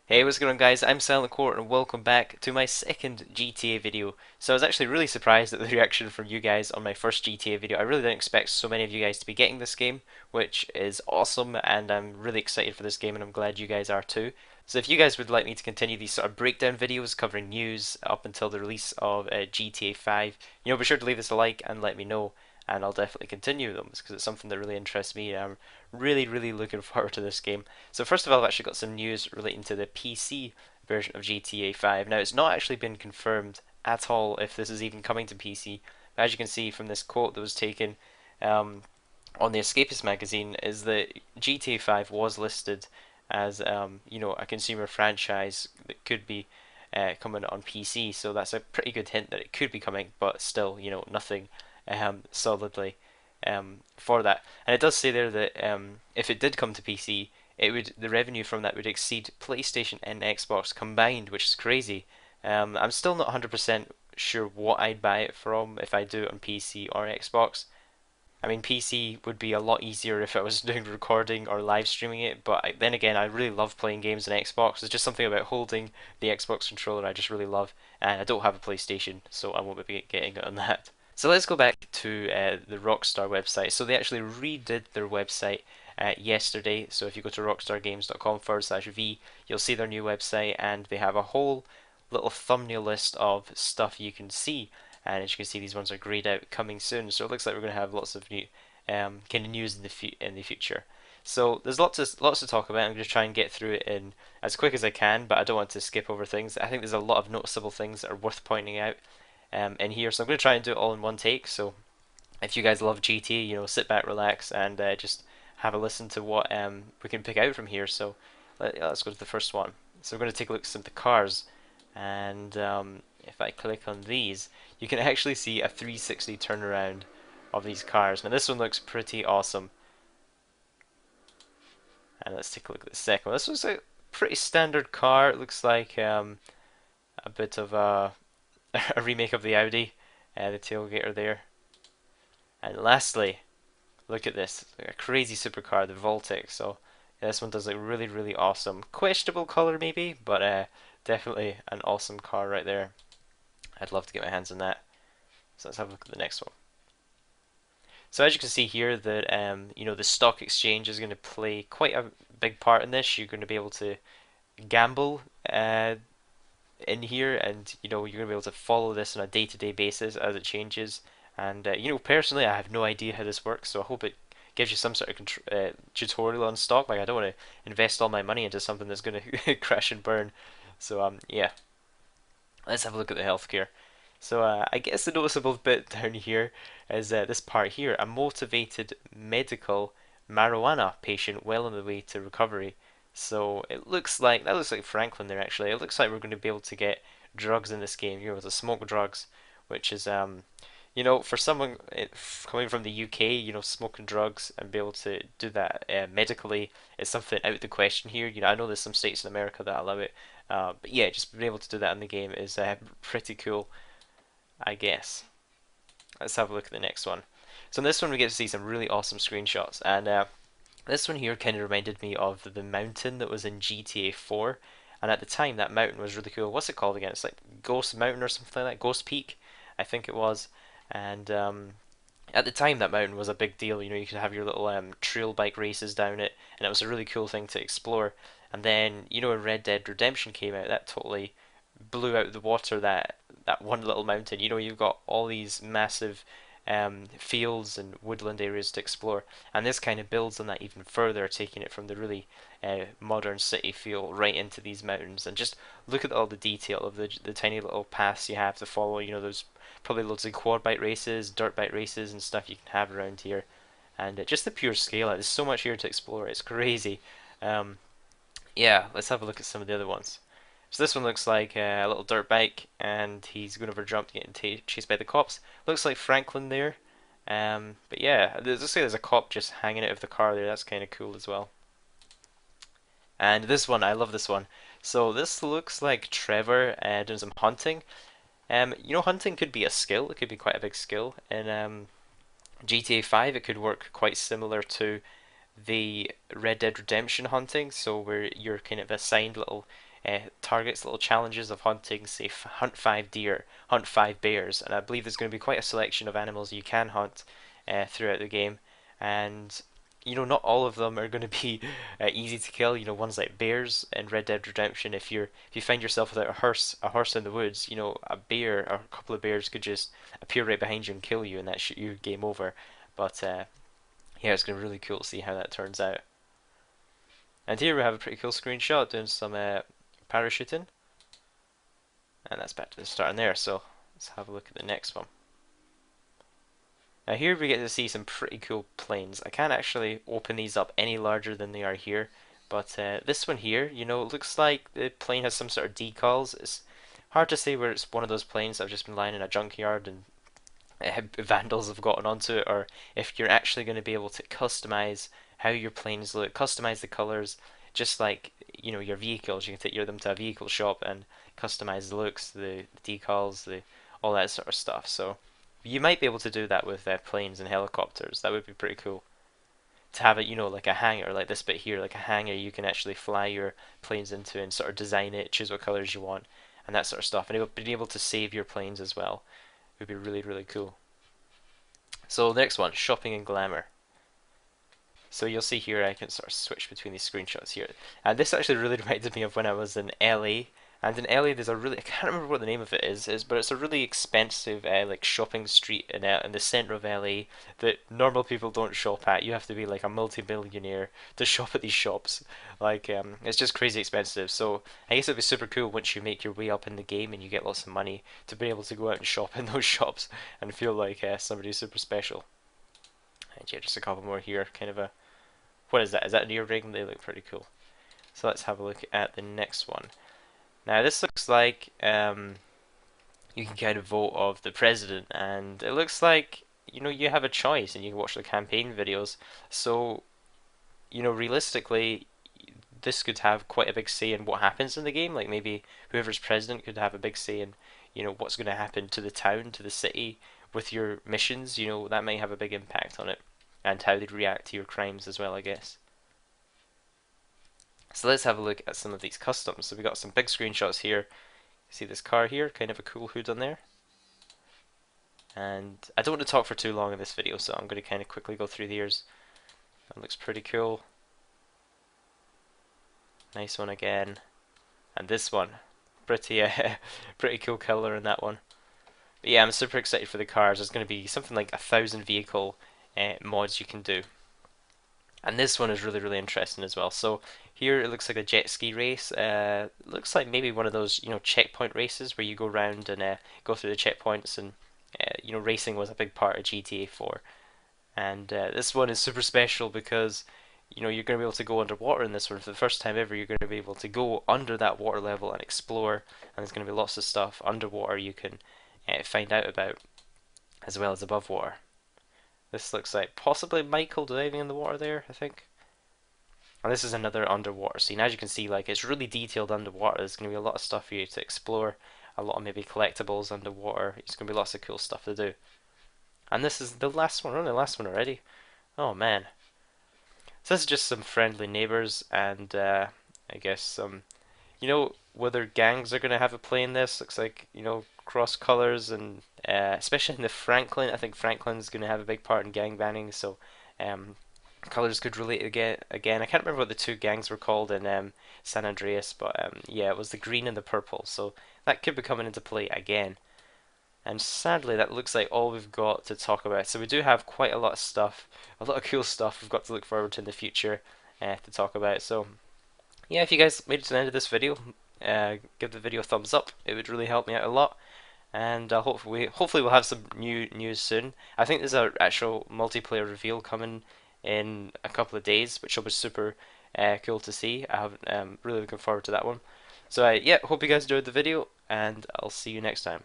Hey, what's going on guys? I'm Silent Court and welcome back to my second GTA video. So I was actually really surprised at the reaction from you guys on my first GTA video. I really didn't expect so many of you guys to be getting this game, which is awesome, and I'm really excited for this game and I'm glad you guys are too. So if you guys would like me to continue these sort of breakdown videos covering news up until the release of GTA 5, be sure to leave us a like and let me know, and I'll definitely continue them because it's something that really interests me and I'm really looking forward to this game. So first of all, I've actually got some news relating to the PC version of GTA 5. Now, it's not actually been confirmed at all if this is even coming to PC. But as you can see from this quote that was taken on the Escapist magazine, is that GTA 5 was listed as a consumer franchise that could be coming on PC. So that's a pretty good hint that it could be coming, but still, nothing solidly for that. And it does say there that if it did come to PC, the revenue from that would exceed PlayStation and Xbox combined, which is crazy. I'm still not 100% sure what I'd buy it from if I do it on PC or Xbox. I mean, PC would be a lot easier if I was doing recording or live streaming it, but then again, I really love playing games on Xbox. There's just something about holding the Xbox controller I just really love, and I don't have a PlayStation, so I won't be getting it on that. So let's go back to the Rockstar website. So they actually redid their website yesterday. So if you go to rockstargames.com/v, you'll see their new website, and they have a whole little thumbnail list of stuff you can see. And as you can see, these ones are grayed out, coming soon. So it looks like we're going to have lots of new kind of news in the future. So there's lots to talk about. I'm going to try and get through it in as quick as I can, but I don't want to skip over things. I think there's a lot of noticeable things that are worth pointing out in here. So I'm going to try and do it all in one take. So if you guys love GT, sit back, relax, and just have a listen to what we can pick out from here. So let's go to the first one. So we're going to take a look at some of the cars, and if I click on these, you can actually see a 360 turnaround of these cars. Now this one looks pretty awesome. And let's take a look at the second one. This was a pretty standard car. It looks like a bit of a remake of the Audi, the tailgater there. And lastly, look at this, a crazy supercar, the Voltic. So yeah, this one does look really awesome. Questionable color maybe, but definitely an awesome car right there. I'd love to get my hands on that. So let's have a look at the next one. So as you can see here, that the stock exchange is going to play quite a big part in this. You're going to be able to gamble in here, and you're going to be able to follow this on a day-to-day basis as it changes. And personally, I have no idea how this works, so I hope it gives you some sort of tutorial on stock. Like, I don't want to invest all my money into something that's going to crash and burn. So yeah, let's have a look at the healthcare. So I guess the noticeable bit down here is this part here: a motivated medical marijuana patient well on the way to recovery. So that looks like Franklin there actually. It looks like we're going to be able to get drugs in this game. You're able to smoke drugs, which is for someone coming from the UK, smoking drugs and be able to do that medically is something out of the question here. I know there's some states in America that allow it, but yeah, just being able to do that in the game is pretty cool, I guess. Let's have a look at the next one. So in this one we get to see some really awesome screenshots, and this one here kind of reminded me of the mountain that was in GTA 4, and at the time that mountain was really cool. What's it called again? It's like Ghost Mountain or something like that, Ghost Peak, I think it was. And at the time that mountain was a big deal. You could have your little trail bike races down it, and it was a really cool thing to explore. And then when Red Dead Redemption came out, that totally blew out the water that one little mountain. You've got all these massive fields and woodland areas to explore, and this kind of builds on that even further, taking it from the really modern city feel right into these mountains. And just look at all the detail of the tiny little paths you have to follow. There's probably loads of quad bike races, dirt bike races, and stuff you can have around here. And just the pure scale, there's so much here to explore. It's crazy. Um, yeah, let's have a look at some of the other ones. So this one looks like a little dirt bike, and he's going over a jump to get chased by the cops. Looks like Franklin there. But yeah, there's a cop just hanging out of the car there. That's kind of cool as well. And this one, I love this one. So this looks like Trevor doing some hunting. Hunting could be a skill. It could be quite a big skill. In GTA 5, it could work quite similar to the Red Dead Redemption hunting. So where you're kind of assigned little targets, little challenges of hunting, say hunt 5 deer, hunt 5 bears, and I believe there's going to be quite a selection of animals you can hunt throughout the game, and not all of them are going to be easy to kill. Ones like bears in Red Dead Redemption. If you find yourself without a horse in the woods, a bear or a couple of bears could just appear right behind you and kill you, and that's your game over. But yeah, it's going to be really cool to see how that turns out. And here we have a pretty cool screenshot doing some parachuting, and that's back to the start in there. So let's have a look at the next one. Now here we get to see some pretty cool planes. I can't actually open these up any larger than they are here, but this one here, it looks like the plane has some sort of decals. It's hard to say where it's one of those planes that have just been lying in a junkyard and vandals have gotten onto it, or if you're actually going to be able to customize how your planes look, customize the colors, just like your vehicles. You can take them to a vehicle shop and customize the looks, the decals, all that sort of stuff. So you might be able to do that with planes and helicopters. That would be pretty cool. To have it, like a hangar, like this bit here, like a hangar you can actually fly your planes into and sort of design it, choose what colors you want, and that sort of stuff. And being able to save your planes as well would be really, really cool. So the next one, shopping and glamour. So you'll see here I can sort of switch between these screenshots here. And this actually really reminded me of when I was in LA. And in LA there's I can't remember what the name of it is but it's a really expensive like shopping street in the center of LA that normal people don't shop at. You have to be like a multi-millionaire to shop at these shops. Like it's just crazy expensive. So I guess it'd be super cool once you make your way up in the game and you get lots of money to be able to go out and shop in those shops and feel like somebody super special. And yeah, just a couple more here. Kind of a, what is that? Is that an earring? They look pretty cool. So let's have a look at the next one. Now this looks like you can kind of vote of the president, and it looks like you have a choice, and you can watch the campaign videos. So realistically, this could have quite a big say in what happens in the game. Like maybe whoever's president could have a big say in what's going to happen to the town, to the city with your missions. That might have a big impact on it, and how they'd react to your crimes as well, I guess. So let's have a look at some of these customs. So we got some big screenshots here. See this car here, kind of a cool hood on there. And I don't want to talk for too long in this video, so I'm going to kind of quickly go through these. That looks pretty cool. Nice one again. And this one, pretty pretty cool color in that one. But yeah, I'm super excited for the cars. There's going to be something like 1,000 vehicle mods you can do. And this one is really, really interesting as well. So here it looks like a jet ski race. Looks like maybe one of those, checkpoint races where you go around and go through the checkpoints. And racing was a big part of GTA 4. And this one is super special because you're going to be able to go underwater in this one for the first time ever. You're going to be able to go under that water level and explore. And there's going to be lots of stuff underwater you can find out about, as well as above water. This looks like possibly Michael diving in the water there, I think. And this is another underwater scene. As you can see, like, it's really detailed underwater. There's going to be a lot of stuff for you to explore, a lot of maybe collectibles underwater. It's going to be lots of cool stuff to do. And this is the last one. We're on the last one already. Oh man. So this is just some friendly neighbors, and I guess some, whether gangs are going to have a play in this. Looks like, cross colors, and especially in the Franklin. I think Franklin's going to have a big part in gang banning, so colors could relate again. I can't remember what the two gangs were called in San Andreas, but yeah, it was the green and the purple, so that could be coming into play again. And sadly, that looks like all we've got to talk about. So we do have quite a lot of stuff, a lot of cool stuff we've got to look forward to in the future to talk about. So yeah, if you guys made it to the end of this video, give the video a thumbs up. It would really help me out a lot. And hopefully we'll have some new news soon. I think there's an actual multiplayer reveal coming in a couple of days, which will be super cool to see. I'm really looking forward to that one. So yeah, hope you guys enjoyed the video, and I'll see you next time.